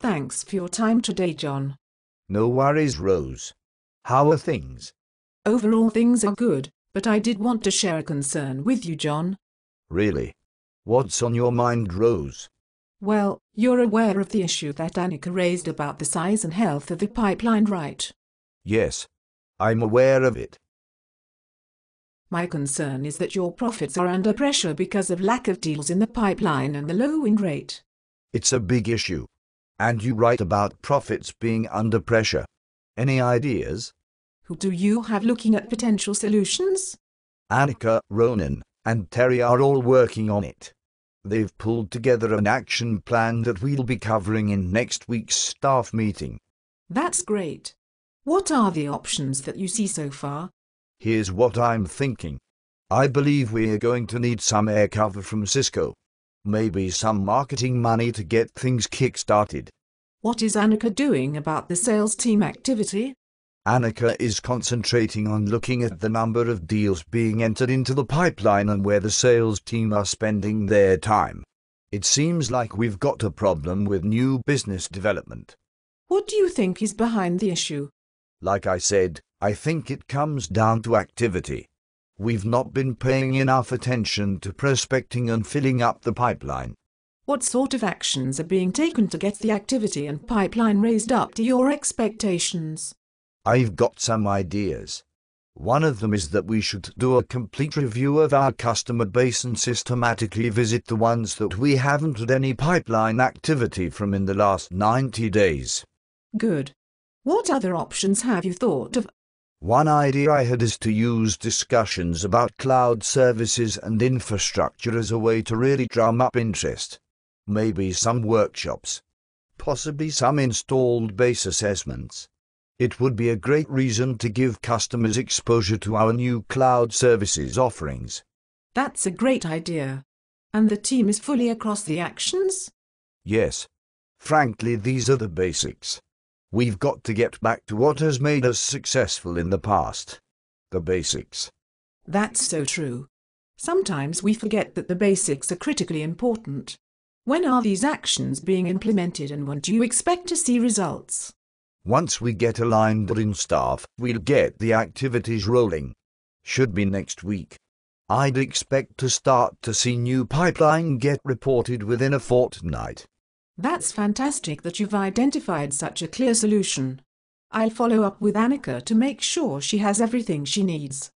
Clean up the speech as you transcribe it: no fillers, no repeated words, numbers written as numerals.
Thanks for your time today, John. No worries, Rose. How are things? Overall things are good, but I did want to share a concern with you, John. Really? What's on your mind, Rose? Well, you're aware of the issue that Annika raised about the size and health of the pipeline, right? Yes. I'm aware of it. My concern is that your profits are under pressure because of lack of deals in the pipeline and the low win rate. It's a big issue. And you write about profits being under pressure. Any ideas? Who do you have looking at potential solutions? Annika, Ronan, and Terry are all working on it. They've pulled together an action plan that we'll be covering in next week's staff meeting. That's great. What are the options that you see so far? Here's what I'm thinking. I believe we're going to need some air cover from Cisco. Maybe some marketing money to get things kick-started. What is Annika doing about the sales team activity? Annika is concentrating on looking at the number of deals being entered into the pipeline and where the sales team are spending their time. It seems like we've got a problem with new business development. What do you think is behind the issue? Like I said, I think it comes down to activity. We've not been paying enough attention to prospecting and filling up the pipeline. What sort of actions are being taken to get the activity and pipeline raised up to your expectations? I've got some ideas. One of them is that we should do a complete review of our customer base and systematically visit the ones that we haven't had any pipeline activity from in the last 90 days. Good. What other options have you thought of? One idea I had is to use discussions about cloud services and infrastructure as a way to really drum up interest. Maybe some workshops. Possibly some installed base assessments. It would be a great reason to give customers exposure to our new cloud services offerings. That's a great idea. And the team is fully across the actions? Yes. Frankly, these are the basics. We've got to get back to what has made us successful in the past. The basics. That's so true. Sometimes we forget that the basics are critically important. When are these actions being implemented and when do you expect to see results? Once we get aligned in staff, we'll get the activities rolling. Should be next week. I'd expect to start to see new pipeline get reported within a fortnight. That's fantastic that you've identified such a clear solution. I'll follow up with Annika to make sure she has everything she needs.